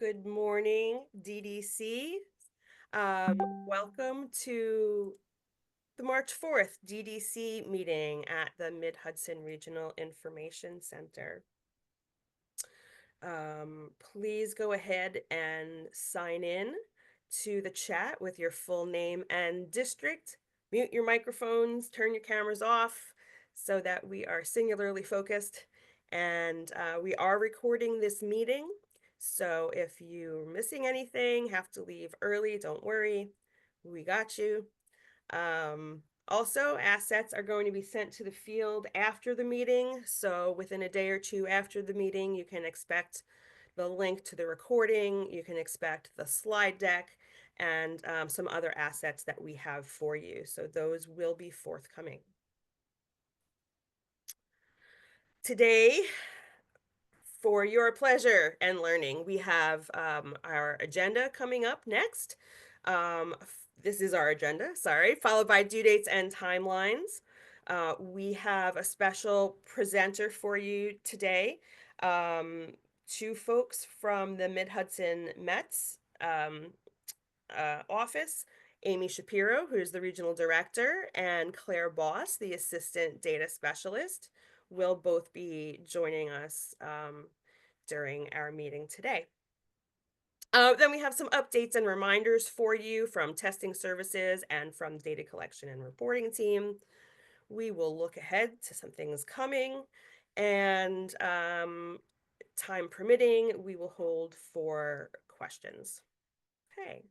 Good morning, DDC. Welcome to the March 4th DDC meeting at the Mid-Hudson Regional Information Center. Please go ahead and sign in to the chat with your full name and district. Mute your microphones, turn your cameras off so that we are singularly focused. And we are recording this meeting. So if you're missing anything, have to leave early, don't worry. We got you. Also, assets are going to be sent to the field after the meeting. So within a day or two after the meeting, you can expect the link to the recording, you can expect the slide deck, and some other assets that we have for you. So those will be forthcoming. Today, for your pleasure and learning, we have our agenda coming up next. This is our agenda, sorry, followed by due dates and timelines. We have a special presenter for you today. Two folks from the Mid-Hudson Mets office, Amy Shapiro, who's the regional director, and Claire Boss, the assistant data specialist, will both be joining us during our meeting today. Then we have some updates and reminders for you from testing services and from data collection and reporting team. We will look ahead to some things coming, and time permitting, we will hold for questions. Okay,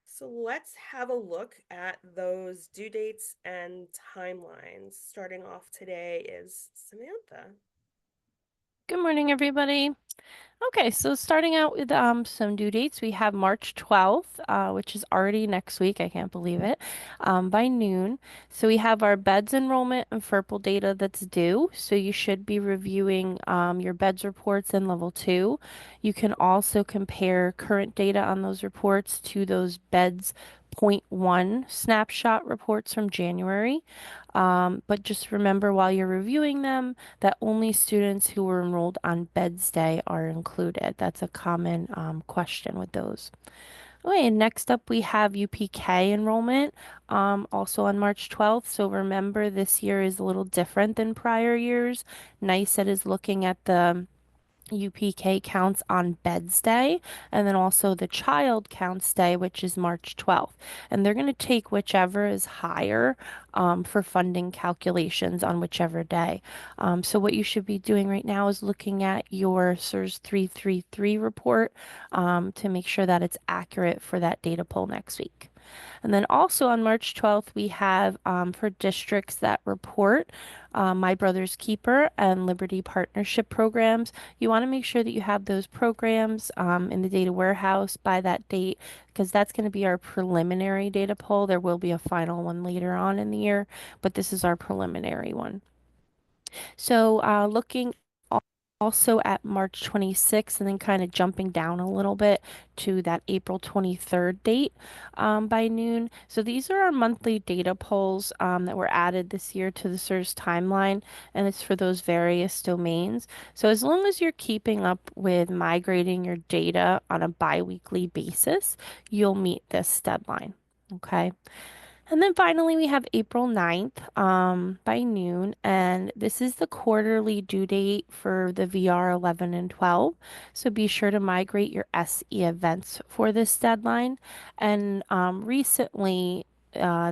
so let's have a look at those due dates and timelines. Starting off today is Samantha. Good morning, everybody. Okay, so starting out with some due dates, we have March 12th, which is already next week. I can't believe it, by noon. So we have our beds enrollment and FERPL data that's due. So you should be reviewing your beds reports in level 2. You can also compare current data on those reports to those beds .1 snapshot reports from January. But just remember while you're reviewing them that only students who were enrolled on Beds Day are included. That's a common question with those. Okay, and next up we have UPK enrollment, also on March 12th. So remember this year is a little different than prior years. NICET is looking at the UPK counts on Beds Day, and then also the Child Counts Day, which is March 12th. And they're going to take whichever is higher for funding calculations on whichever day. So what you should be doing right now is looking at your SIRS 333 report to make sure that it's accurate for that data poll next week. And then also on March 12th, we have for districts that report My Brother's Keeper and Liberty Partnership programs. You want to make sure that you have those programs in the data warehouse by that date because that's going to be our preliminary data poll. There will be a final one later on in the year, but this is our preliminary one. So looking also at March 26th and then kind of jumping down a little bit to that April 23rd date by noon. So these are our monthly data polls that were added this year to the SIRS timeline, and it's for those various domains. So as long as you're keeping up with migrating your data on a biweekly basis, you'll meet this deadline. Okay. And then finally, we have April 9th by noon, and this is the quarterly due date for the VR 11 and 12. So be sure to migrate your SE events for this deadline. And recently,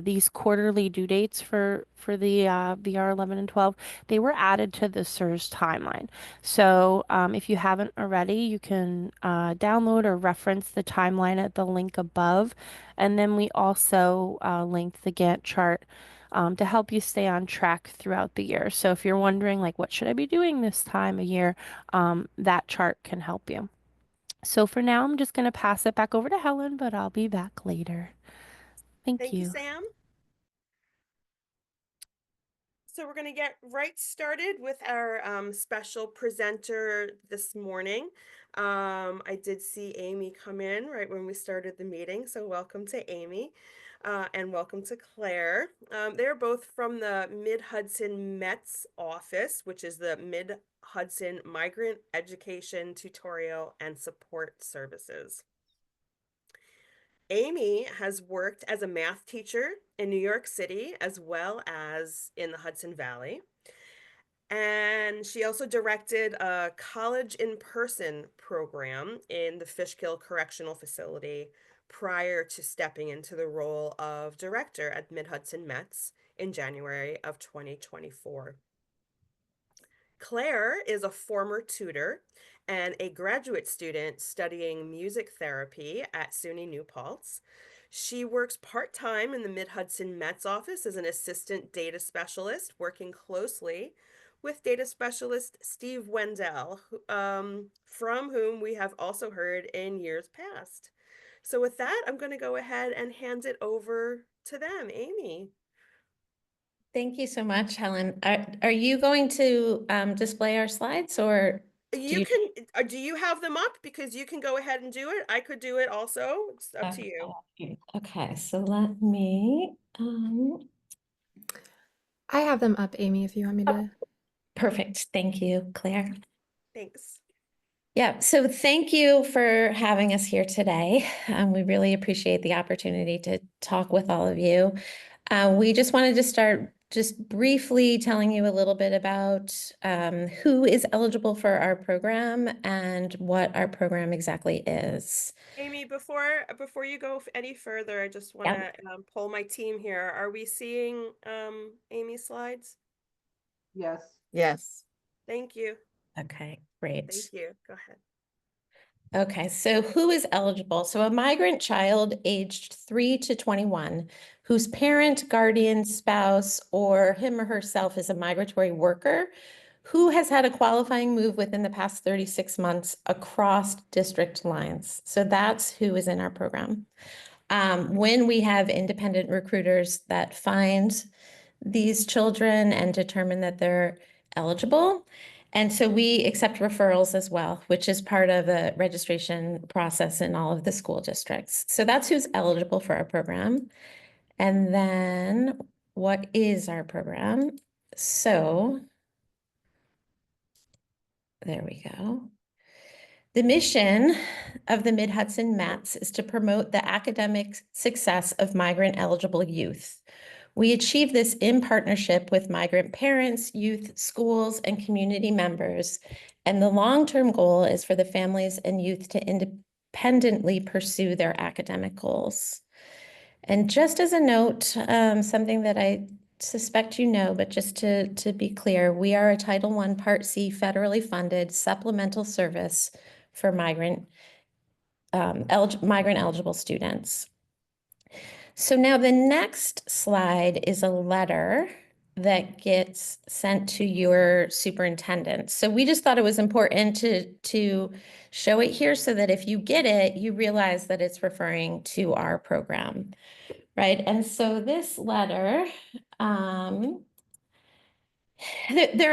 these quarterly due dates for the VR 11 and 12, they were added to the SIRS timeline. So if you haven't already, you can download or reference the timeline at the link above. And then we also linked the Gantt chart to help you stay on track throughout the year. So if you're wondering, like, what should I be doing this time of year, that chart can help you. So for now, I'm just going to pass it back over to Helen, but I'll be back later. Thank Thank you, you. Sam. So we're going to get right started with our special presenter this morning. I did see Amy come in right when we started the meeting, so welcome to Amy. and welcome to Claire. They're both from the Mid-Hudson Mets office, which is the Mid-Hudson Migrant Education Tutorial and Support Services. Amy has worked as a math teacher in New York City as well as in the Hudson Valley. And she also directed a college in-person program in the Fishkill Correctional Facility prior to stepping into the role of director at Mid-Hudson Mets in January of 2024. Claire is a former tutor and a graduate student studying music therapy at SUNY New Paltz. She works part-time in the Mid-Hudson Mets office as an assistant data specialist, working closely with data specialist Steve Wendell, from whom we have also heard in years past. So with that, I'm going to go ahead and hand it over to them. Amy. Thank you so much, Helen. Are you going to display our slides or You can, do you have them up? Because you can go ahead and do it. I could do it also. It's up to you. Okay, so let me, I have them up, Amy, if you want me to. perfect. Thank you, Claire. Thanks. Yeah, so thank you for having us here today. We really appreciate the opportunity to talk with all of you. We just wanted to start just briefly telling you a little bit about who is eligible for our program and what our program exactly is. Amy, before you go any further, I just want to poll my team here. Are we seeing Amy's slides? Yes. Yes. Thank you. Okay, great. Thank you. Go ahead. Okay, so who is eligible? So a migrant child aged 3 to 21 whose parent, guardian, spouse, or him or herself is a migratory worker who has had a qualifying move within the past 36 months across district lines. So that's who is in our program. When we have independent recruiters that find these children and determine that they're eligible, and so we accept referrals as well, which is part of the registration process in all of the school districts. So that's who's eligible for our program. And then what is our program? So there we go. The mission of the Mid-Hudson Mets is to promote the academic success of migrant eligible youth. We achieve this in partnership with migrant parents, youth, schools, and community members. And the long-term goal is for the families and youth to independently pursue their academic goals. And just as a note, something that I suspect you know, but just to be clear, we are a Title I Part C federally funded supplemental service for migrant eligible students. So now the next slide is a letter that gets sent to your superintendent. So we just thought it was important to show it here so that if you get it, you realize that it's referring to our program, right? And so this letter, there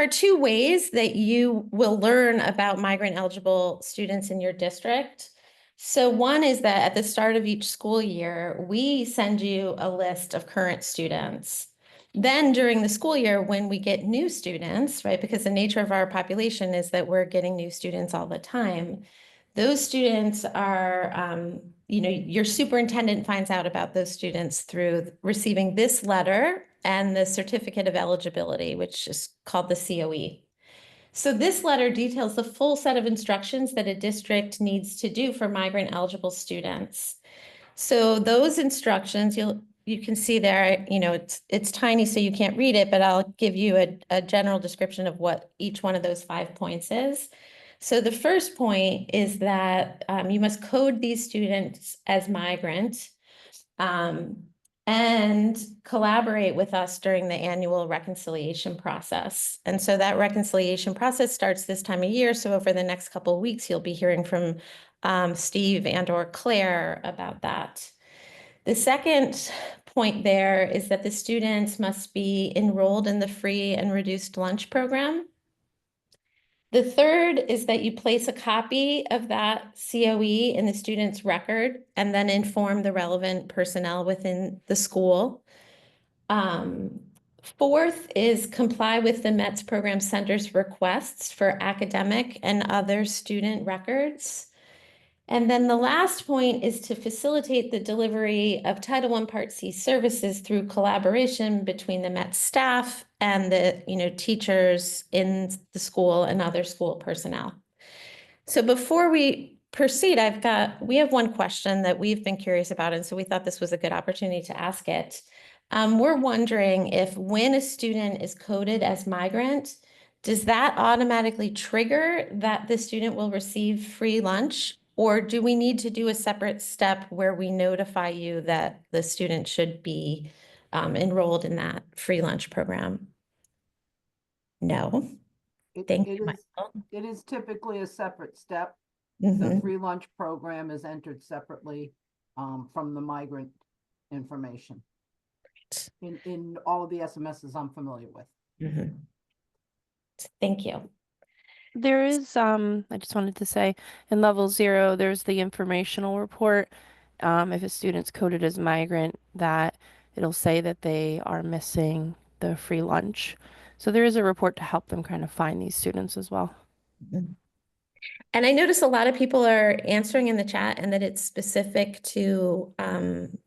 are two ways that you will learn about migrant eligible students in your district. So one is that at the start of each school year, we send you a list of current students. Then during the school year, when we get new students, right, because the nature of our population is that we're getting new students all the time, those students are, your superintendent finds out about those students through receiving this letter and the certificate of eligibility, which is called the COE. So this letter details the full set of instructions that a district needs to do for migrant eligible students. So those instructions, you can see there, it's tiny so you can't read it, but I'll give you a general description of what each one of those 5 points is. So the first point is that you must code these students as migrant and collaborate with us during the annual reconciliation process. And so that reconciliation process starts this time of year. So over the next couple of weeks, you'll be hearing from Steve and/or Claire about that. The second point there is that the students must be enrolled in the free and reduced lunch program. The third is that you place a copy of that COE in the student's record and then inform the relevant personnel within the school. Fourth is comply with the METS Program Center's requests for academic and other student records. And then the last point is to facilitate the delivery of Title I Part C services through collaboration between the METS staff and the teachers in the school and other school personnel. So before we proceed, we have one question that we've been curious about, and so we thought this was a good opportunity to ask it. We're wondering if when a student is coded as migrant, does that automatically trigger that the student will receive free lunch? Or do we need to do a separate step where we notify you that the student should be enrolled in that free lunch program? No. Thank you, Michael. It is typically a separate step. Mhm. The free lunch program is entered separately from the migrant information in all of the SMSs I'm familiar with. Mhm. Thank you. There is, I just wanted to say, in level 0, there's the informational report. If a student's coded as migrant, that it'll say that they are missing the free lunch. So there is a report to help them kind of find these students as well. And I notice a lot of people are answering in the chat and that it's specific to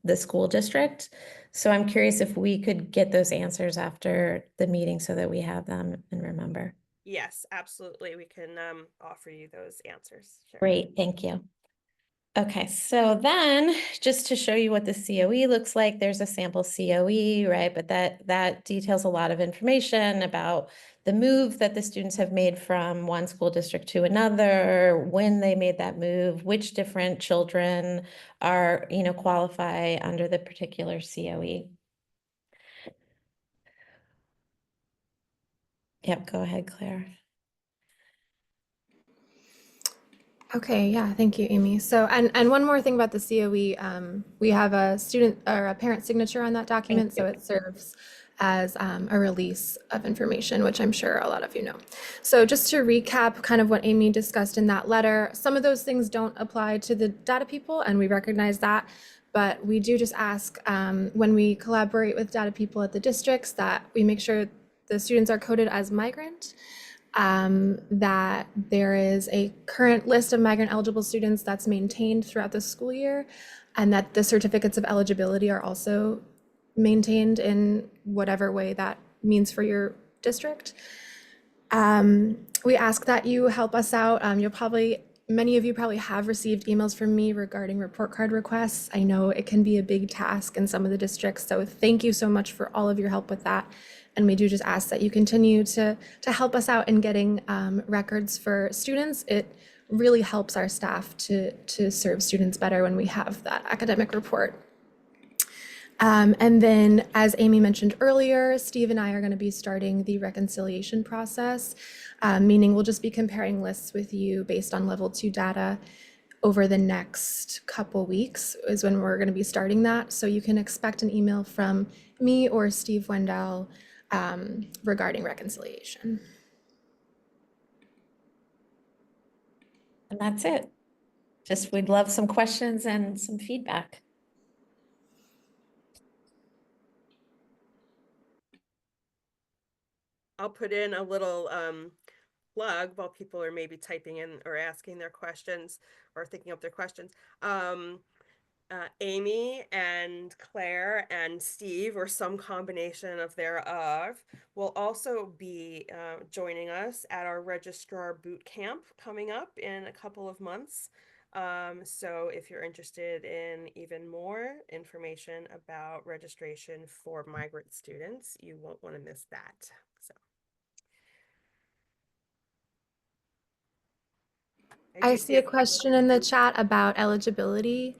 the school district. So I'm curious if we could get those answers after the meeting so that we have them and remember. Yes, absolutely. We can offer you those answers. Sure. Great, thank you. Okay, so then just to show you what the COE looks like, there's a sample COE, right? But that details a lot of information about the move that the students have made from one school district to another, when they made that move, which different children are, qualify under the particular COE. Yep, go ahead, Claire. Okay, yeah, thank you, Amy. So, and one more thing about the COE, we have a student or a parent signature on that document, so it serves as a release of information, which I'm sure a lot of you know. So just to recap kind of what Amy discussed in that letter, some of those things don't apply to the data people, and we recognize that, but we do just ask when we collaborate with data people at the districts that we make sure the students are coded as migrant, that there is a current list of migrant eligible students that's maintained throughout the school year, and that the certificates of eligibility are also maintained in whatever way that means for your district. We ask that you help us out. Many of you probably have received emails from me regarding report card requests. I know it can be a big task in some of the districts, so thank you so much for all of your help with that. And we do just ask that you continue to help us out in getting records for students. It really helps our staff to serve students better when we have that academic report. And then, as Amy mentioned earlier, Steve and I are going to be starting the reconciliation process, meaning we'll just be comparing lists with you based on level 2 data over the next couple weeks is when we're going to be starting that. So you can expect an email from me or Steve Wendell regarding reconciliation. And that's it. We'd love some questions and some feedback. I'll put in a little plug while people are maybe typing in or asking their questions or thinking up their questions. Amy and Claire and Steve, or some combination of thereof, will also be joining us at our registrar boot camp coming up in a couple of months. So if you're interested in even more information about registration for migrant students, you won't want to miss that. So I see a question in the chat about eligibility.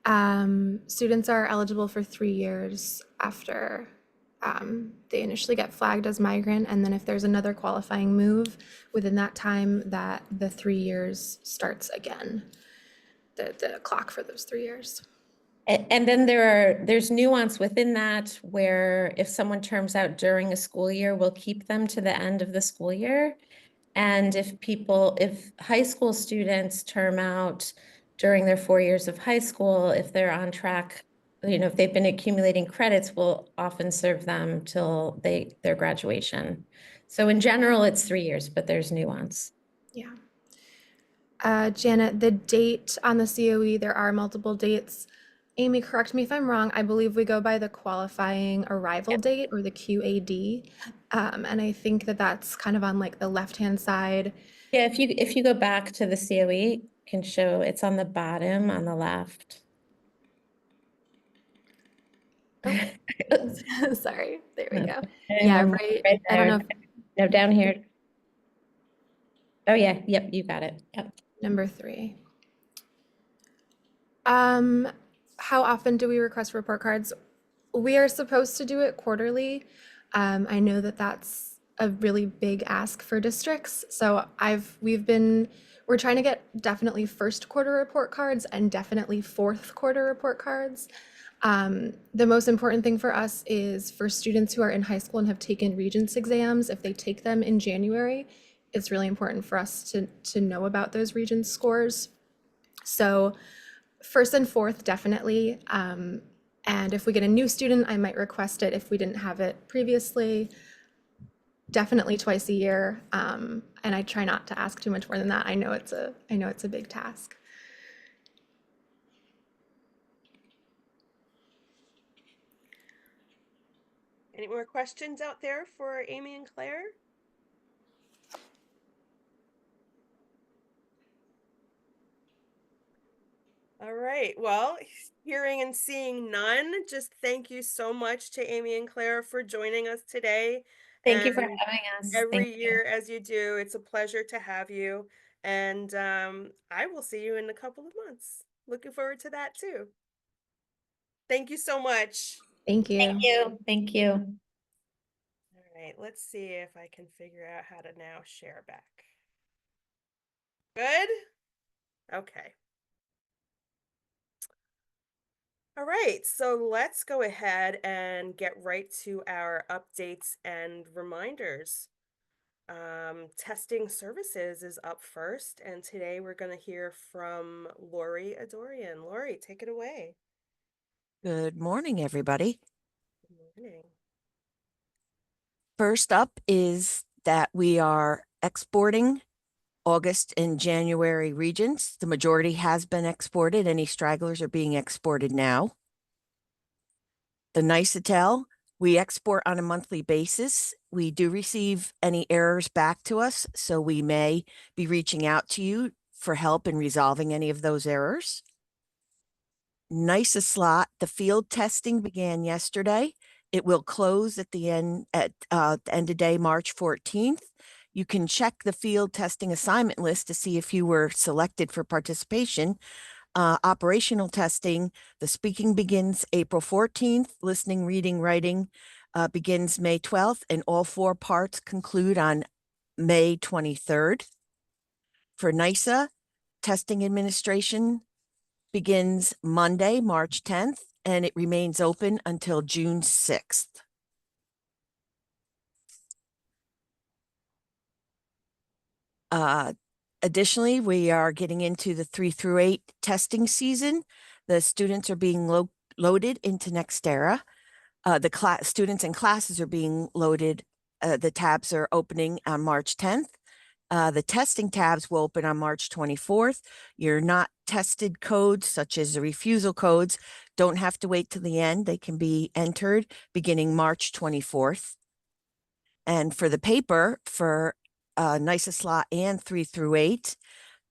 Students are eligible for 3 years after they initially get flagged as migrant, and then if there's another qualifying move within that time, that the 3 years starts again, the clock for those 3 years. And then there's nuance within that where if someone terms out during a school year, we'll keep them to the end of the school year. And if high school students term out during their 4 years of high school, if they're on track, if they've been accumulating credits, we'll often serve them till their graduation. So in general, it's 3 years, but there's nuance. Yeah. Janet, the date on the COE, there are multiple dates. Amy, correct me if I'm wrong. I believe we go by the qualifying arrival date or the QAD. And I think that that's kind of on like the left-hand side. Yeah, if you go back to the COE, can show it's on the bottom on the left. Sorry, there we No, go. and Yeah, one more right. right I don't there. know if No, down here. Oh, yeah, yep, you got it. Yep. number 3. How often do we request report cards? We are supposed to do it quarterly. I know that that's a really big ask for districts. So we're trying to get definitely first quarter report cards and definitely fourth quarter report cards. The most important thing for us is for students who are in high school and have taken Regents exams, if they take them in January, it's really important for us to know about those Regents scores. So first and fourth, definitely. And if we get a new student, I might request it if we didn't have it previously. Definitely twice a year. And I try not to ask too much more than that. I know it's a big task. Any more questions out there for Amy and Claire? All right. Well, hearing and seeing none, just thank you so much to Amy and Claire for joining us today. Thank you for And having us. every Thank you. year as you do, it's a pleasure to have you. And I will see you in a couple of months. Looking forward to that too. Thank you so much. Thank you. Thank you. Thank you. All right, let's see if I can figure out how to now share back. Good? Okay. All right, so let's go ahead and get right to our updates and reminders. Testing services is up first, and today we're going to hear from Lori Adorian. Lori, take it away. Good morning, everybody. Good morning. First up is that we are exporting August and January Regents. The majority has been exported. Any stragglers are being exported now. The Nicetel, we export on a monthly basis. We do receive any errors back to us, so we may be reaching out to you for help in resolving any of those errors. NICESLOT, the field testing began yesterday. It will close at the end of day, March 14th. You can check the field testing assignment list to see if you were selected for participation. Operational testing, the speaking begins April 14th, listening, reading, writing begins May 12th, and all 4 parts conclude on May 23rd. For NICEA, testing administration begins Monday, March 10th, and it remains open until June 6th. Additionally, we are getting into the 3 through 8 testing season. The students are being loaded into Nextera. The students and classes are being loaded. The tabs are opening on March 10th. The testing tabs will open on March 24th. Your not tested codes, such as the refusal codes, don't have to wait till the end. They can be entered beginning March 24th. And for the paper, for NICESLOT and 3 through 8,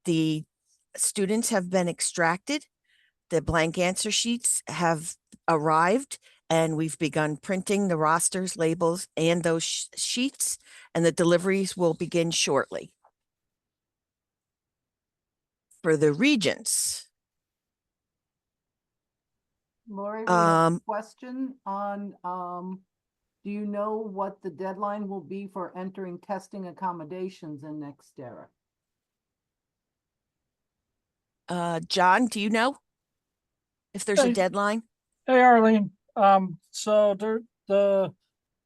the students have been extracted. The blank answer sheets have arrived, and we've begun printing the rosters, labels, and those sheets, and the deliveries will begin shortly. For the Regents. Lori, we have a question on, do you know what the deadline will be for entering testing accommodations in Nextera? John, do you know if there's a deadline? Hey, Arlene. So the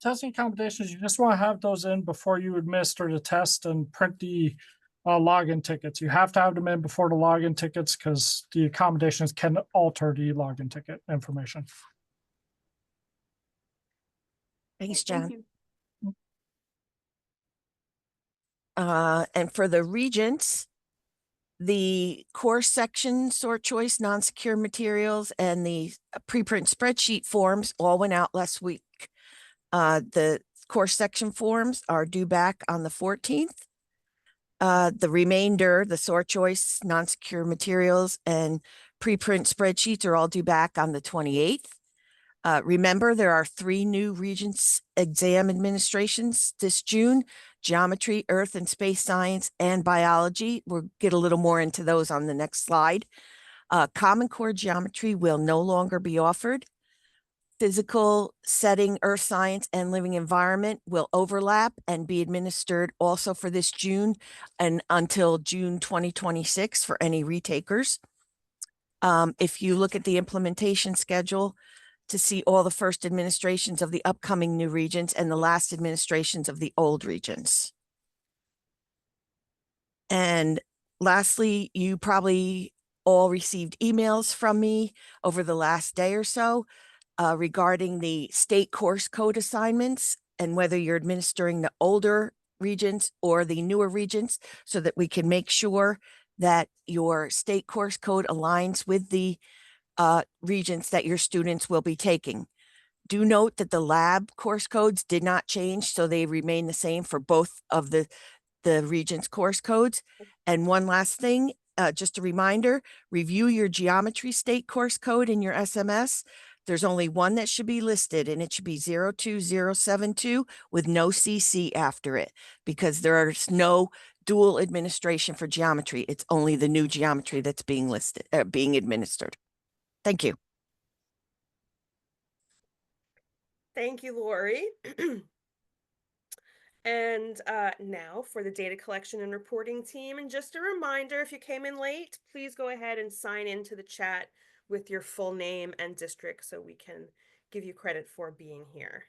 testing accommodations, you just want to have those in before you administer the test and print the login tickets. You have to have them in before the login tickets because the accommodations can alter the login ticket information. Thanks, Thank John. you. And for the regents, the course section, sort choice, non-secure materials, and the preprint spreadsheet forms all went out last week. The course section forms are due back on the 14th. The remainder, the sort choice, non-secure materials, and preprint spreadsheets are all due back on the 28th. Remember, there are 3 new Regents exam administrations this June: geometry, earth and space science, and biology. We'll get a little more into those on the next slide. Common Core geometry will no longer be offered. Physical setting, earth science, and living environment will overlap and be administered also for this June and until June 2026 for any retakers. If you look at the implementation schedule to see all the first administrations of the upcoming new regions and the last administrations of the old regions. And lastly, you probably all received emails from me over the last day or so regarding the state course code assignments and whether you're administering the older regions or the newer regions, so that we can make sure that your state course code aligns with the regions that your students will be taking. Do note that the lab course codes did not change, so they remain the same for both of the region's course codes. And one last thing, just a reminder, review your geometry state course code in your SMS. There's only one that should be listed, and it should be 02072 with no CC after it, because there's no dual administration for geometry. It's only the new geometry that's being listed, being administered. Thank you. Thank you, Lori. And now for the data collection and reporting team. And just a reminder, if you came in late, please go ahead and sign into the chat with your full name and district so we can give you credit for being here.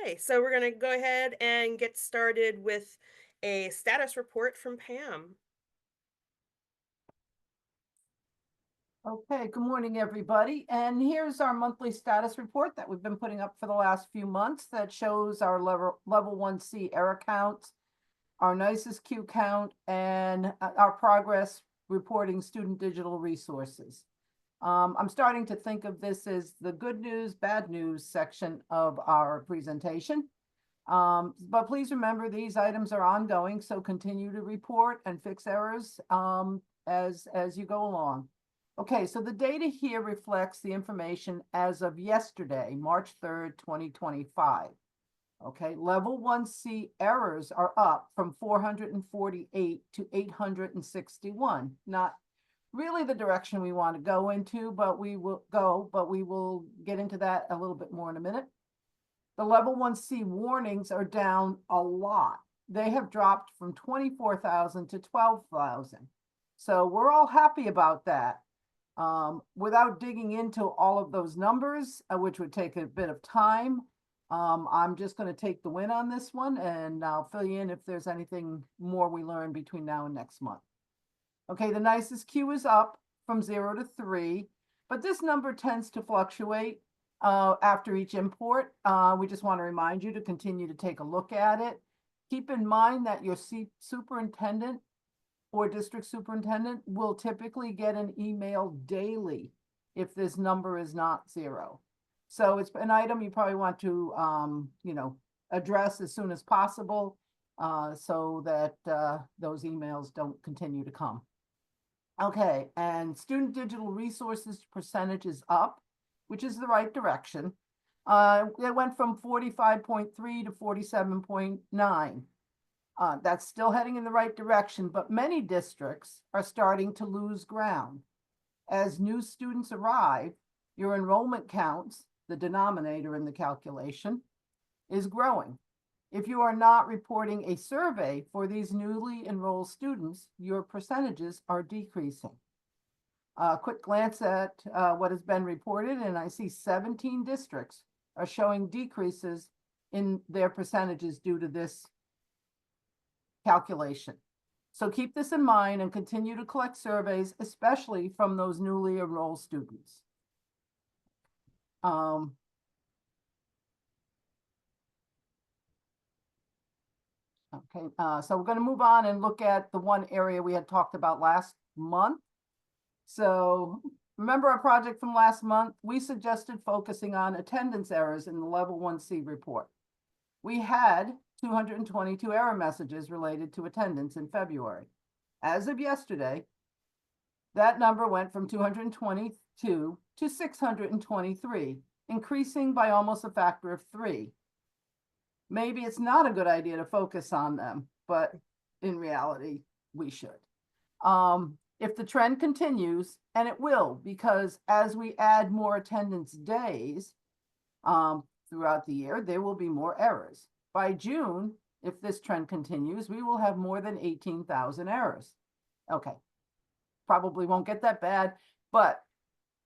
Okay, so we're going to go ahead and get started with a status report from Pam. Okay, good morning, everybody. And here's our monthly status report that we've been putting up for the last few months that shows our level 1C error count, our nicest Q count, and our progress reporting student digital resources. I'm starting to think of this as the good news, bad news section of our presentation. But please remember, these items are ongoing, so continue to report and fix errors as you go along. Okay, so the data here reflects the information as of yesterday, March 3rd, 2025. Okay, level 1C errors are up from 448 to 861. Not really the direction we want to go into, but we will get into that a little bit more in a minute. The level 1C warnings are down a lot. They have dropped from 24,000 to 12,000. So we're all happy about that. Without digging into all of those numbers, which would take a bit of time, I'm just going to take the win on this one, and I'll fill you in if there's anything more we learn between now and next month. Okay, the nicest Q is up from 0 to 3, but this number tends to fluctuate after each import. We just want to remind you to continue to take a look at it. Keep in mind that your superintendent or district superintendent will typically get an email daily if this number is not 0. So it's an item you probably want to, address as soon as possible so that those emails don't continue to come. Okay, and student digital resources percentage is up, which is the right direction. It went from 45.3 to 47.9. That's still heading in the right direction, but many districts are starting to lose ground. As new students arrive, your enrollment counts, the denominator in the calculation, is growing. If you are not reporting a survey for these newly enrolled students, your percentages are decreasing. Quick glance at what has been reported, and I see 17 districts are showing decreases in their percentages due to this calculation. So keep this in mind and continue to collect surveys, especially from those newly enrolled students. Okay, so we're going to move on and look at the one area we had talked about last month. So remember our project from last month? We suggested focusing on attendance errors in the level 1C report. We had 222 error messages related to attendance in February. As of yesterday, that number went from 222 to 623, increasing by almost a factor of 3. Maybe it's not a good idea to focus on them, but in reality, we should. If the trend continues, and it will, because as we add more attendance days throughout the year, there will be more errors. By June, if this trend continues, we will have more than 18,000 errors. Okay, probably won't get that bad, but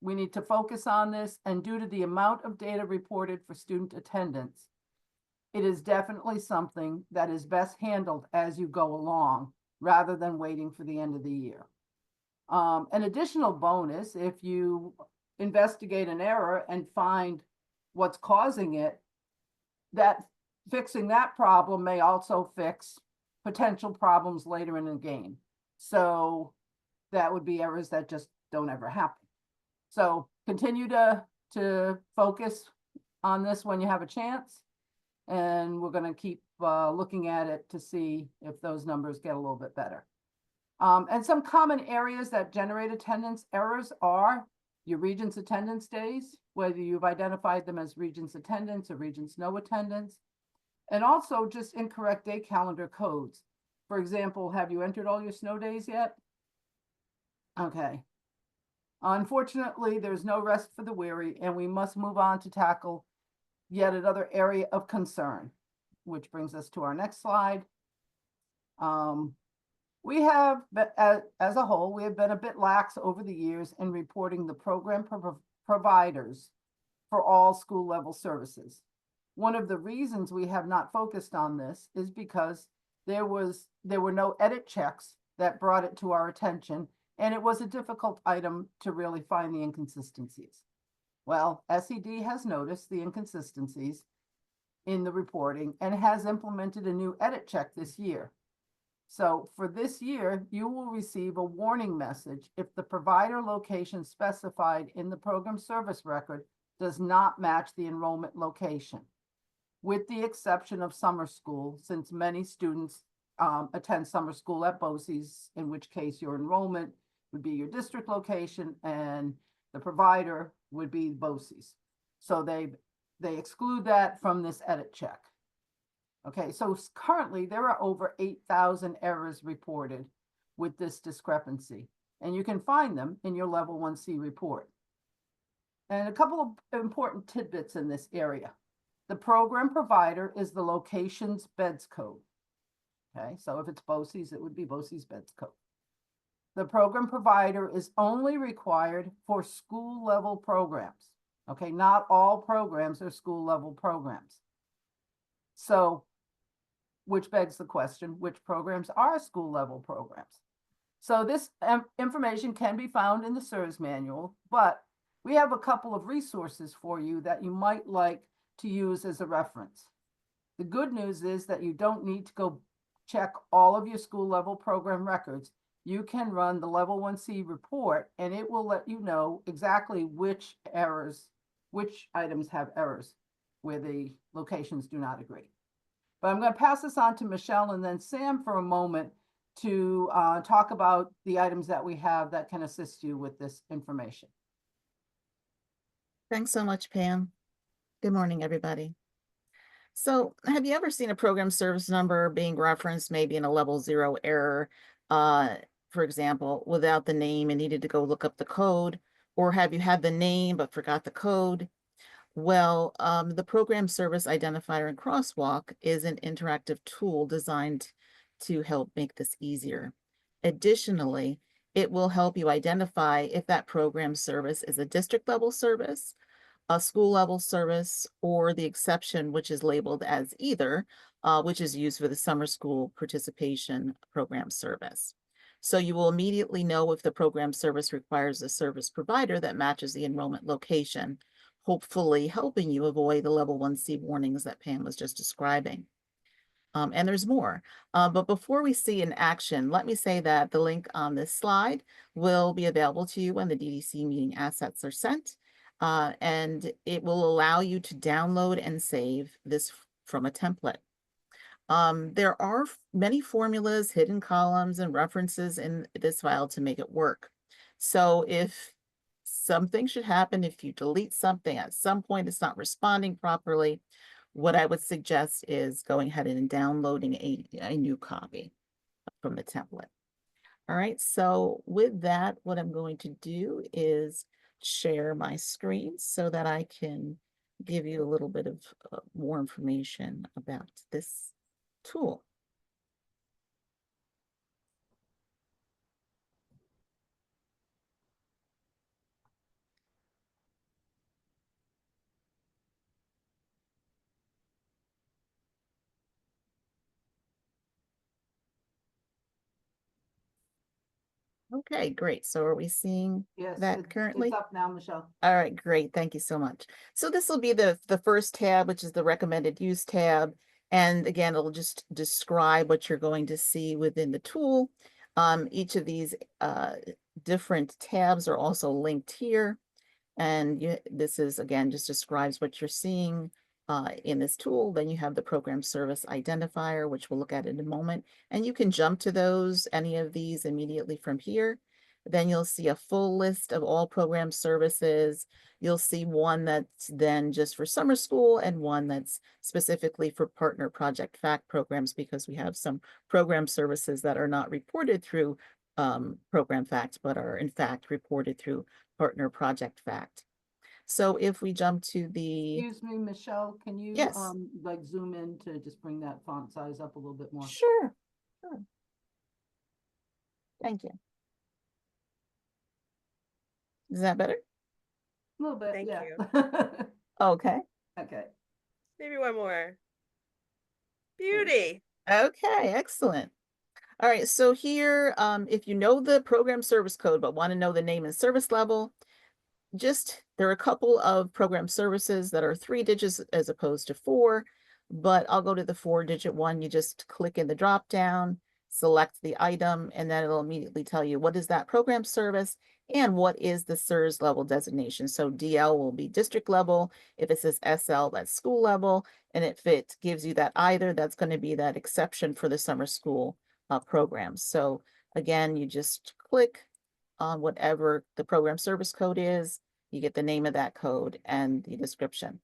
we need to focus on this, and due to the amount of data reported for student attendance, it is definitely something that is best handled as you go along, rather than waiting for the end of the year. An additional bonus, if you investigate an error and find what's causing it, that fixing that problem may also fix potential problems later in the game. So that would be errors that just don't ever happen. So continue to focus on this when you have a chance. And we're going to keep looking at it to see if those numbers get a little bit better. And some common areas that generate attendance errors are your Regents attendance days, whether you've identified them as Regents attendance or Regents no attendance, and also just incorrect day calendar codes. For example, have you entered all your snow days yet? Okay. Unfortunately, there's no rest for the weary, and we must move on to tackle yet another area of concern, which brings us to our next slide. We have, as a whole, we have been a bit lax over the years in reporting the program providers for all school level services. One of the reasons we have not focused on this is because there were no edit checks that brought it to our attention, and it was a difficult item to really find the inconsistencies. Well, SED has noticed the inconsistencies in the reporting and has implemented a new edit check this year. So for this year, you will receive a warning message if the provider location specified in the program service record does not match the enrollment location, with the exception of summer school, since many students attend summer school at BOCES, in which case your enrollment would be your district location and the provider would be BOCES. So they exclude that from this edit check. Okay, so currently there are over 8,000 errors reported with this discrepancy, and you can find them in your level 1C report. And a couple of important tidbits in this area. The program provider is the location's beds code. Okay, so if it's BOCES, it would be BOCES beds code. The program provider is only required for school level programs. Okay, not all programs are school level programs. So, which begs the question, which programs are school level programs? So this information can be found in the SERS manual, but we have a couple of resources for you that you might like to use as a reference. The good news is that you don't need to go check all of your school level program records. You can run the level 1C report and it will let you know exactly which items have errors where the locations do not agree. But I'm going to pass this on to Michelle and then Sam for a moment to talk about the items that we have that can assist you with this information. Thanks so much, Pam. Good morning, everybody. So have you ever seen a program service number being referenced maybe in a level 0 error, for example, without the name and needed to go look up the code? Or have you had the name but forgot the code? Well, the program service identifier and crosswalk is an interactive tool designed to help make this easier. Additionally, it will help you identify if that program service is a district level service a school level service, or the exception, which is labeled as either, which is used for the summer school participation program service. So you will immediately know if the program service requires a service provider that matches the enrollment location, hopefully helping you avoid the level 1C warnings that Pam was just describing. And there's more. But before we see in action, let me say that the link on this slide will be available to you when the DDC meeting assets are sent. And it will allow you to download and save this from a template. There are many formulas, hidden columns, and references in this file to make it work. So if something should happen, if you delete something at some point, it's not responding properly, what I would suggest is going ahead and downloading a new copy from the template. All right, so with that, what I'm going to do is share my screen so that I can give you a little bit of more information about this tool. Okay, great. So are we seeing Yes, that currently? it's up now, Michelle. All right, great. Thank you so much. So this will be the first tab, which is the recommended use tab. And again, it'll just describe what you're going to see within the tool. Each of these different tabs are also linked here. And this is, again, just describes what you're seeing in this tool. Then you have the program service identifier, which we'll look at in a moment. And you can jump to any of these immediately from here. Then you'll see a full list of all program services. You'll see one that's then just for summer school and one that's specifically for partner project fact programs, because we have some program services that are not reported through program facts, but are in fact reported through partner project fact. So if we jump to the, Excuse me, Michelle, can you Yes. like zoom in to just bring that font size up a little bit more? Sure. Thank you. Is that better? A little bit, Thank yeah. you. Okay. Okay. Maybe one more. Beauty. Okay, excellent. All right, so here, if you know the program service code but want to know the name and service level, there are a couple of program services that are 3 digits as opposed to 4, but I'll go to the 4-digit one. You just click in the drop down, select the item, and then it'll immediately tell you what is that program service and what is the SIRS level designation. So DL will be district level. If it says SL, that's school level. And if it gives you that either, that's going to be that exception for the summer school programs. So again, you just click on whatever the program service code is, you get the name of that code and the description.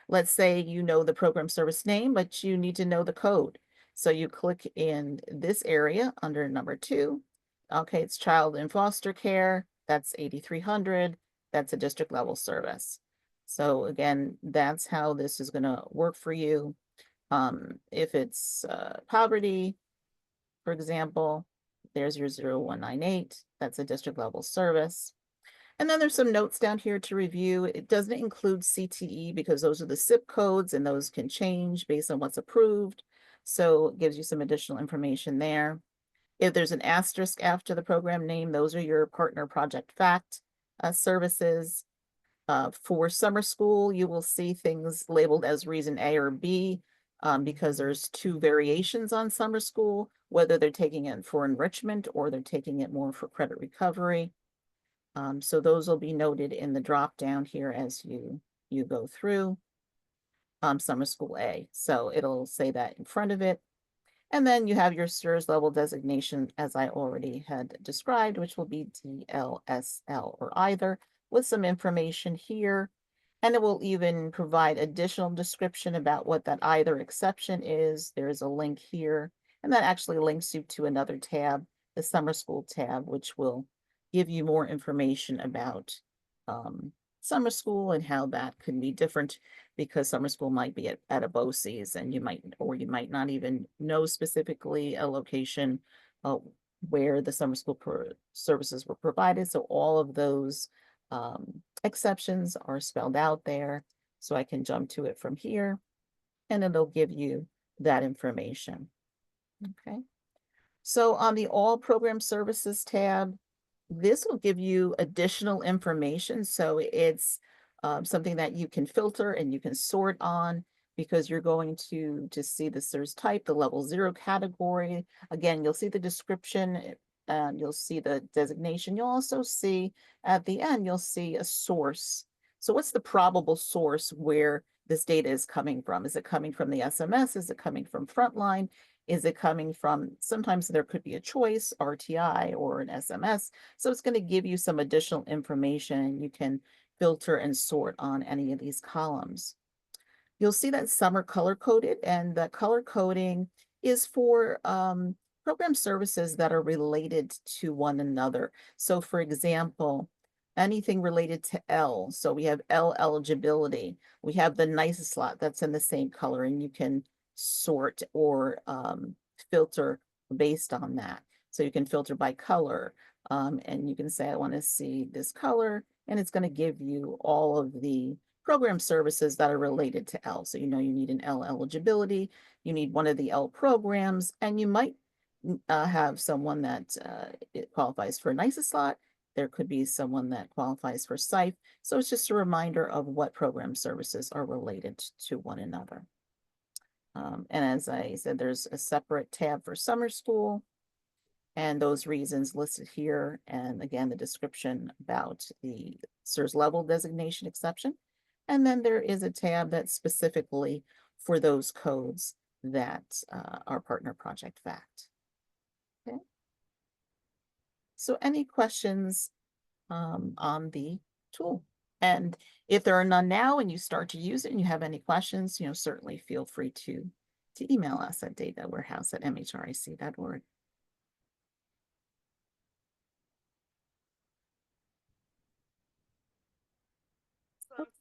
Let's say you know the program service name, but you need to know the code. So you click in this area under number 2. Okay, it's child in foster care. That's 8300. That's a district level service. So again, that's how this is going to work for you. If it's poverty, for example, there's your 0198. That's a district level service. And then there's some notes down here to review. It doesn't include CTE because those are the SIP codes and those can change based on what's approved. So it gives you some additional information there. If there's an asterisk after the program name, those are your partner project fact services. For summer school, you will see things labeled as reason A or B because there's 2 variations on summer school, whether they're taking it for enrichment or they're taking it more for credit recovery. So those will be noted in the drop down here as you go through summer school A. So it'll say that in front of it. And then you have your SIRS level designation, as I already had described, which will be DLSL or either, with some information here. And it will even provide additional description about what that either exception is. There's a link here, and that actually links you to another tab, the summer school tab, which will give you more information about summer school and how that can be different, because summer school might be at a BOCES, and you might not even know specifically a location where the summer school services were provided. So all of those exceptions are spelled out there. So I can jump to it from here and it'll give you that information. Okay. So on the All Program Services tab, this will give you additional information. So it's something that you can filter and you can sort on, because you're going to see the SIRS type, the level 0 category. Again, you'll see the description and you'll see the designation. You'll also see at the end, you'll see a source. So what's the probable source where this data is coming from? Is it coming from the SMS? Is it coming from Frontline? Is it coming from, sometimes there could be a choice, RTI or an SMS. So it's going to give you some additional information. You can filter and sort on any of these columns. You'll see that some are color coded, and the color coding is for program services that are related to one another. So for example, anything related to L. So we have L eligibility. We have the NICE slot that's in the same color, and you can sort or filter based on that. So you can filter by color, and you can say, I want to see this color, and it's going to give you all of the program services that are related to L. So you know you need an L eligibility, you need one of the L programs, and you might have someone that it qualifies for a NICE slot. There could be someone that qualifies for SIFE. So it's just a reminder of what program services are related to one another. And as I said, there's a separate tab for summer school and those reasons listed here. And again, the description about the SIRS level designation exception. And then there is a tab that's specifically for those codes that are partner project fact. Okay. So any questions on the tool? And if there are none now and you start to use it and you have any questions, certainly feel free to email us at datawarehouse@mhric.org.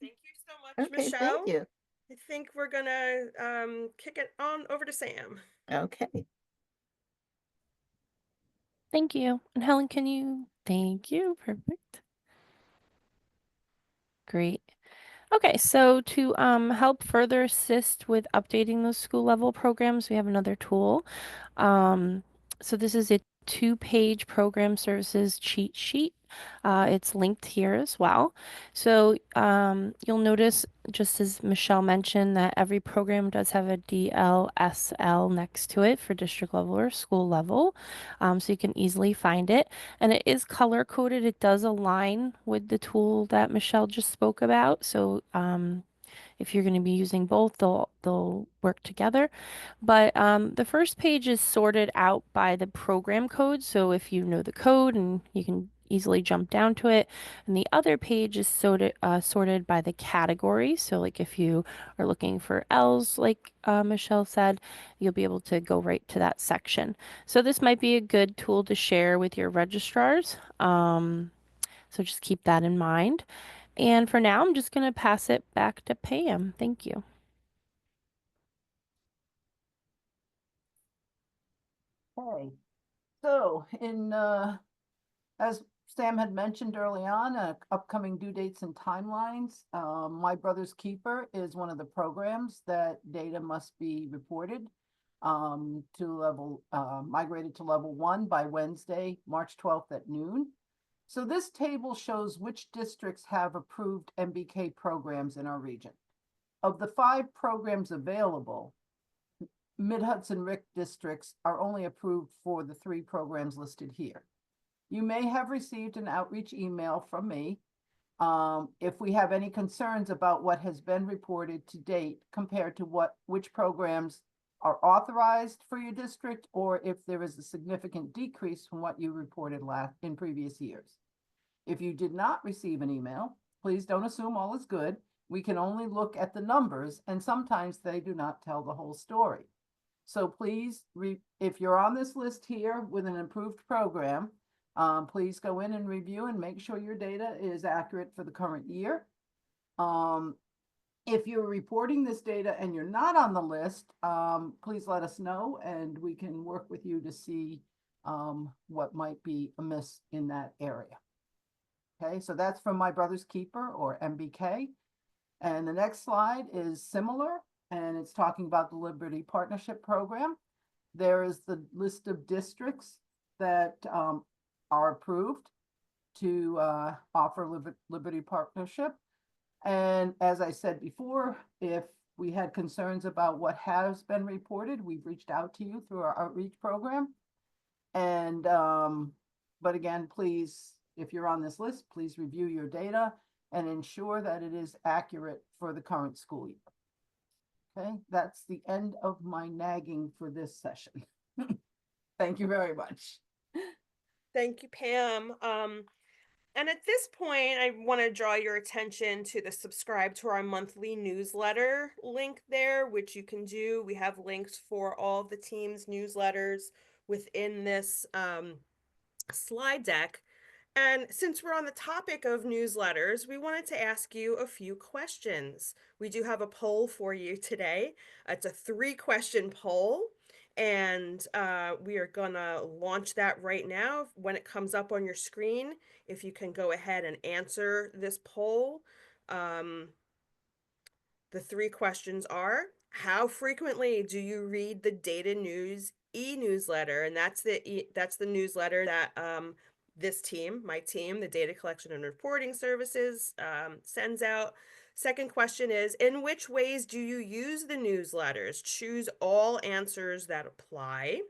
Thank you so much, Okay, Michelle. thank you. I think we're gonna kick it on over to Sam. Okay. Thank you. And Helen, can you? Thank you. Perfect. Great. Okay, so to help further assist with updating those school level programs, we have another tool. So this is a 2-page program services cheat sheet. It's linked here as well. So you'll notice, just as Michelle mentioned, that every program does have a DLSL next to it for district level or school level. So you can easily find it. And it is color coded. It does align with the tool that Michelle just spoke about. So if you're going to be using both, they'll work together. But the first page is sorted out by the program code. So if you know the code, and you can easily jump down to it. And the other page is sorted by the category. So like if you are looking for L's, like Michelle said, you'll be able to go right to that section. So this might be a good tool to share with your registrars. So just keep that in mind. And for now, I'm just going to pass it back to Pam. Thank you. Okay, so as Sam had mentioned early on, upcoming due dates and timelines. My Brother's Keeper is one of the programs that data must be reported migrated to level 1 by Wednesday, March 12th at noon. So this table shows which districts have approved MBK programs in our region. Of the 5 programs available, MHRIC districts are only approved for the 3 programs listed here. You may have received an outreach email from me if we have any concerns about what has been reported to date compared to which programs are authorized for your district, or if there is a significant decrease from what you reported in previous years. If you did not receive an email, please don't assume all is good. We can only look at the numbers, and sometimes they do not tell the whole story. So please, if you're on this list here with an approved program, please go in and review and make sure your data is accurate for the current year. If you're reporting this data and you're not on the list, please let us know and we can work with you to see what might be amiss in that area. Okay, so that's from My Brother's Keeper, or MBK. And the next slide is similar, and it's talking about the Liberty Partnership Program. There is the list of districts that are approved to offer Liberty Partnership. And as I said before, if we had concerns about what has been reported, we've reached out to you through our outreach program. And, but again, please, if you're on this list, please review your data and ensure that it is accurate for the current school year. Okay, that's the end of my nagging for this session. Thank you very much. Thank you, Pam. And at this point, I want to draw your attention to the subscribe to our monthly newsletter link there, which you can do. We have links for all the team's newsletters within this slide deck. And since we're on the topic of newsletters, we wanted to ask you a few questions. We do have a poll for you today. It's a 3-question poll. And we are gonna launch that right now. When it comes up on your screen, if you can go ahead and answer this poll. The 3 questions are: how frequently do you read the Data News e-newsletter? And that's the newsletter that this team, my team, the Data Collection and Reporting Services, sends out. Second question is, in which ways do you use the newsletters? Choose all answers that apply.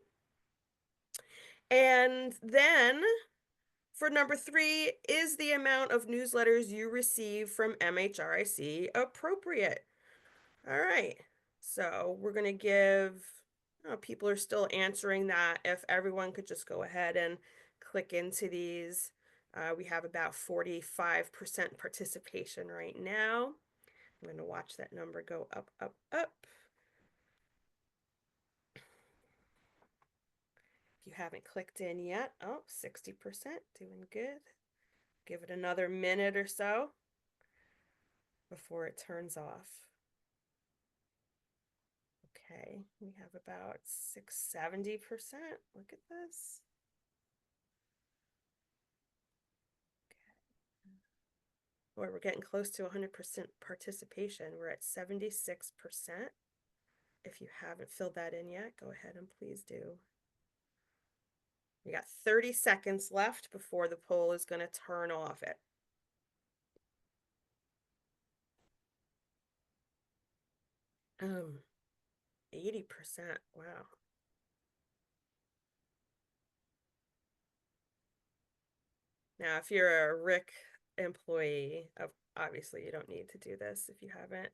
And then for number 3, is the amount of newsletters you receive from MHRIC appropriate? All right, so we're going to give, people are still answering that. If everyone could just go ahead and click into these. We have about 45% participation right now. I'm going to watch that number go up, up, up. If you haven't clicked in yet, 60%, doing good. Give it another minute or so before it turns off. Okay, we have about 70%. Look at this. Boy, we're getting close to 100% participation. We're at 76%. If you haven't filled that in yet, go ahead and please do. We got 30 seconds left before the poll is going to turn off it. Um, 80%. Wow. Now, if you're a RIC employee, obviously you don't need to do this if you haven't.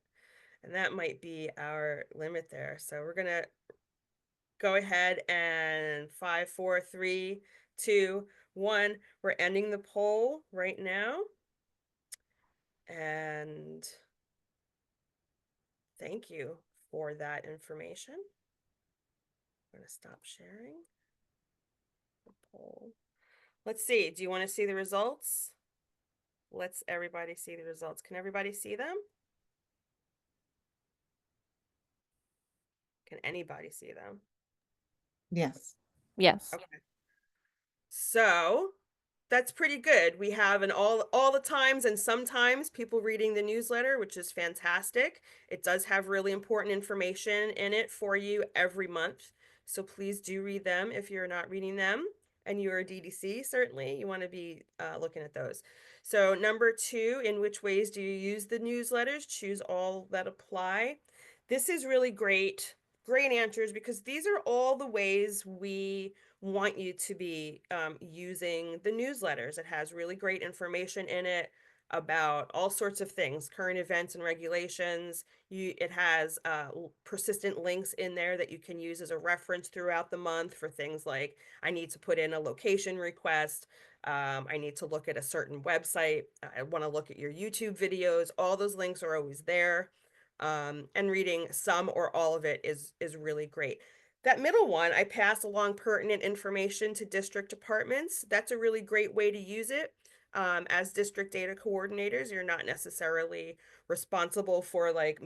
And that might be our limit there. So we're going to go ahead and 5, 4, 3, 2, 1. We're ending the poll right now. And thank you for that information. I'm going to stop sharing the poll. Let's see. Do you want to see the results? Let's everybody see the results. Can everybody see them? Can anybody see them? Yes. Yes. Okay. So that's pretty good. We have all the times and sometimes people reading the newsletter, which is fantastic. It does have really important information in it for you every month. So please do read them if you're not reading them. And you're a DDC, certainly you want to be looking at those. So number 2, in which ways do you use the newsletters? Choose all that apply. This is really great answers, because these are all the ways we want you to be using the newsletters. It has really great information in it about all sorts of things, current events and regulations. It has persistent links in there that you can use as a reference throughout the month for things like, I need to put in a location request, I need to look at a certain website, I want to look at your YouTube videos. All those links are always there. And reading some or all of it is really great. That middle one, I pass along pertinent information to district departments. That's a really great way to use it. As district data coordinators, you're not necessarily responsible for like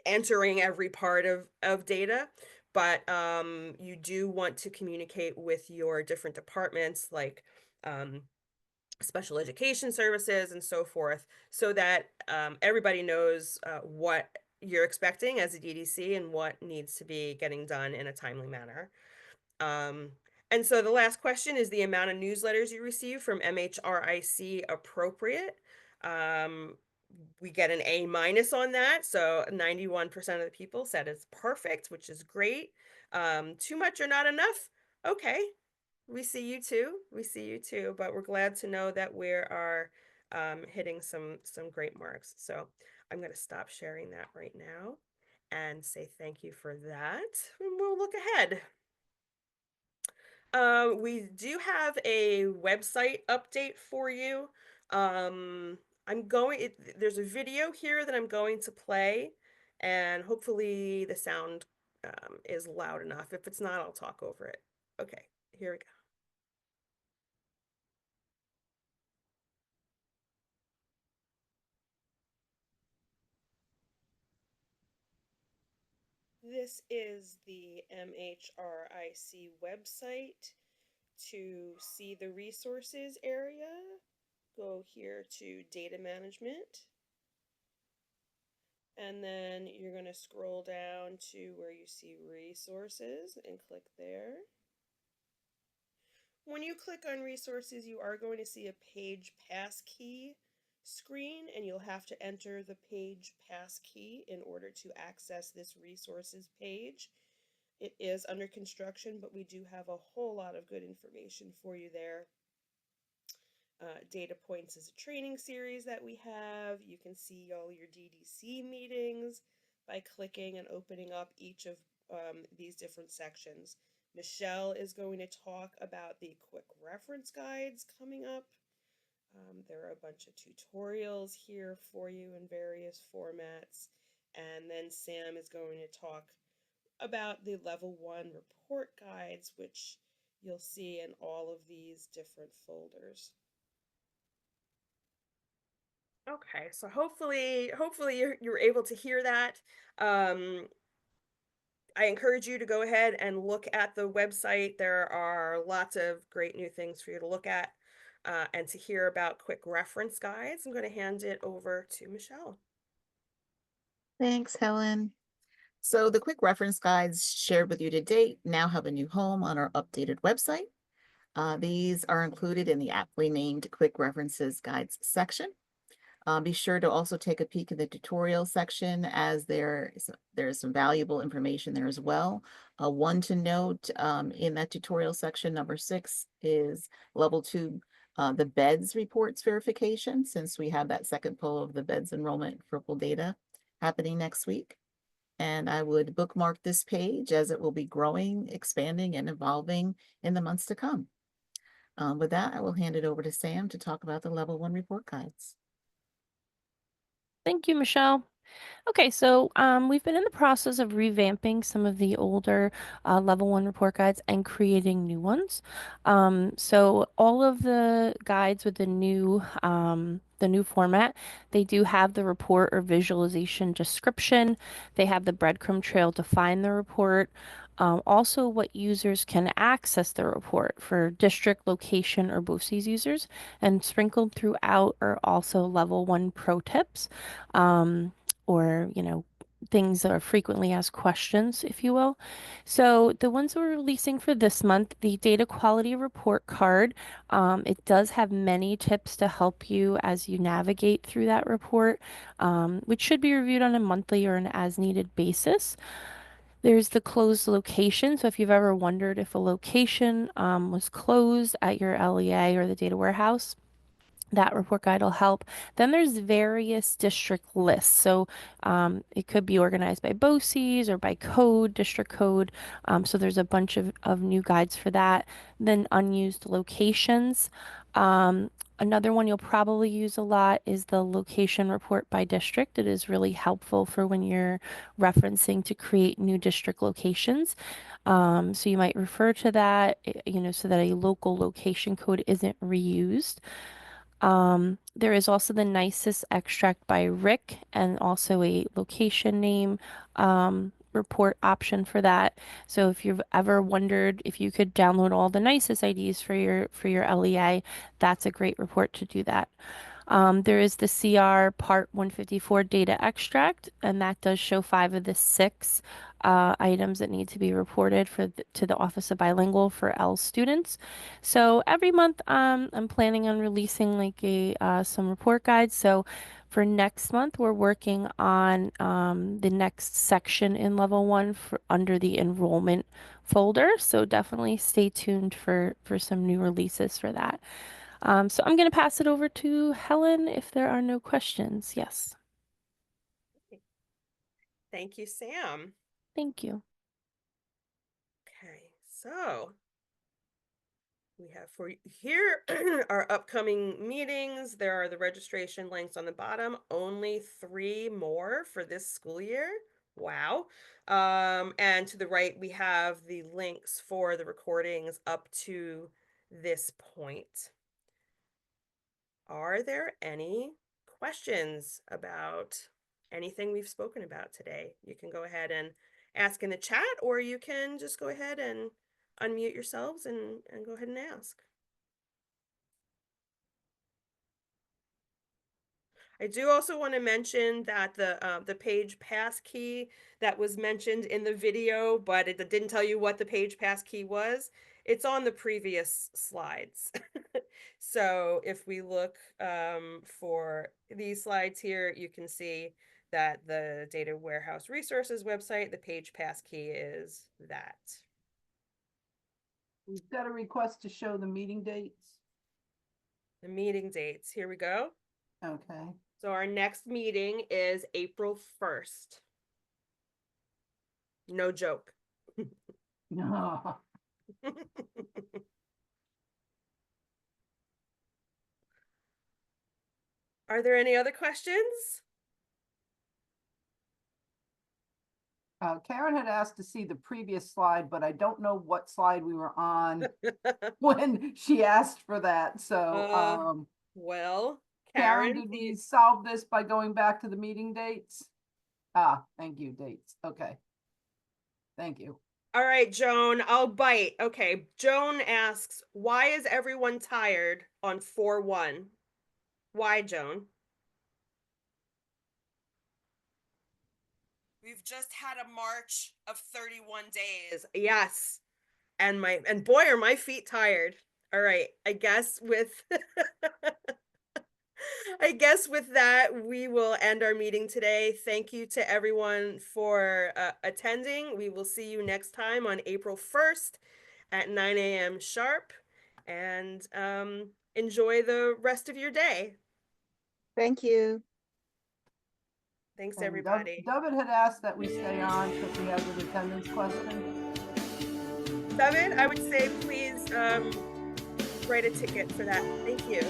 entering every part of data, but you do want to communicate with your different departments, like special education services and so forth, so that everybody knows what you're expecting as a DDC and what needs to be getting done in a timely manner. And so the last question is the amount of newsletters you receive from MHRIC appropriate. We get an A- on that, so 91% of the people said it's perfect, which is great. Too much or not enough? Okay, we see you too. We see you too, but we're glad to know that we are hitting some great marks. So I'm going to stop sharing that right now and say thank you for that. And we'll look ahead. We do have a website update for you. There's a video here that I'm going to play, and hopefully the sound is loud enough. If it's not, I'll talk over it. Okay, here we go. This is the MHRIC website. To see the resources area, go here to data management. And then you're going to scroll down to where you see resources and click there. When you click on resources, you are going to see a page passkey screen, and you'll have to enter the page passkey in order to access this resources page. It is under construction, but we do have a whole lot of good information for you there. Data Points is a training series that we have. You can see all your DDC meetings by clicking and opening up each of these different sections. Michelle is going to talk about the quick reference guides coming up. There are a bunch of tutorials here for you in various formats. And then Sam is going to talk about the level 1 report guides, which you'll see in all of these different folders. Okay, so hopefully you're able to hear that. I encourage you to go ahead and look at the website. There are lots of great new things for you to look at and to hear about quick reference guides. I'm going to hand it over to Michelle. Thanks, Helen. So the quick reference guides shared with you to date now have a new home on our updated website. These are included in the aptly named Quick References Guides section. Be sure to also take a peek in the tutorial section, as there is some valuable information there as well. One to note in that tutorial section, number 6, is level 2, the beds reports verification, since we have that second poll of the beds enrollment purple data happening next week. And I would bookmark this page, as it will be growing, expanding, and evolving in the months to come. With that, I will hand it over to Sam to talk about the level 1 report guides. Thank you, Michelle. Okay, so we've been in the process of revamping some of the older level 1 report guides and creating new ones. So all of the guides with the new format, they do have the report or visualization description. They have the breadcrumb trail to find the report. Also, what users can access the report for district, location, or BOCES users. And sprinkled throughout are also level 1 pro tips. Or, things that are frequently asked questions, if you will. So the ones we're releasing for this month, the data quality report card, it does have many tips to help you as you navigate through that report, which should be reviewed on a monthly or an as-needed basis. There's the closed location. So if you've ever wondered if a location was closed at your LEA or the data warehouse, that report guide will help. Then there's various district lists. So it could be organized by BOCES or by code, district code. So there's a bunch of new guides for that. Then unused locations. Another one you'll probably use a lot is the location report by district. It is really helpful for when you're referencing to create new district locations. So you might refer to that, so that a local location code isn't reused. There is also the nicest extract by Rick, and also a location name report option for that. So if you've ever wondered if you could download all the nicest IDs for your LEA, that's a great report to do that. There is the CR Part 154 data extract, and that does show 5 of the 6 items that need to be reported to the Office of Bilingual for L students. So every month, I'm planning on releasing like some report guides. So for next month, we're working on the next section in Level 1 under the enrollment folder. So definitely stay tuned for some new releases for that. So I'm going to pass it over to Helen if there are no questions. Yes. Thank you, Sam. Thank you. Okay, so we have for here our upcoming meetings. There are the registration links on the bottom. Only 3 more for this school year. Wow. And to the right, we have the links for the recordings up to this point. Are there any questions about anything we've spoken about today? You can go ahead and ask in the chat, or you can just go ahead and unmute yourselves and go ahead and ask. I do also want to mention that the page pass key that was mentioned in the video, but it didn't tell you what the page pass key was. It's on the previous slides. So if we look for these slides here, you can see that the Data Warehouse Resources website, the page pass key is that. We've got a request to show the meeting dates. The meeting dates, here we go. Okay. So our next meeting is April 1st. No joke. No. Are there any other questions? Karen had asked to see the previous slide, but I don't know what slide we were on when she asked for that. So, Well, Karen, Karen, did we solve this by going back to the meeting dates? Ah, thank you, dates. Okay. Thank you. all right, Joan, I'll bite. Okay, Joan asks, why is everyone tired on 4/1? Why, Joan? We've just had a march of 31 days. Yes. And boy, are my feet tired. All right, I guess with I guess with that, we will end our meeting today. Thank you to everyone for attending. We will see you next time on April 1st at 9 a.m. sharp. And enjoy the rest of your day. Thank you. Thanks, And everybody. David had asked that we stay on because he has an attendance question. David, I would say please write a ticket for that. Thank you.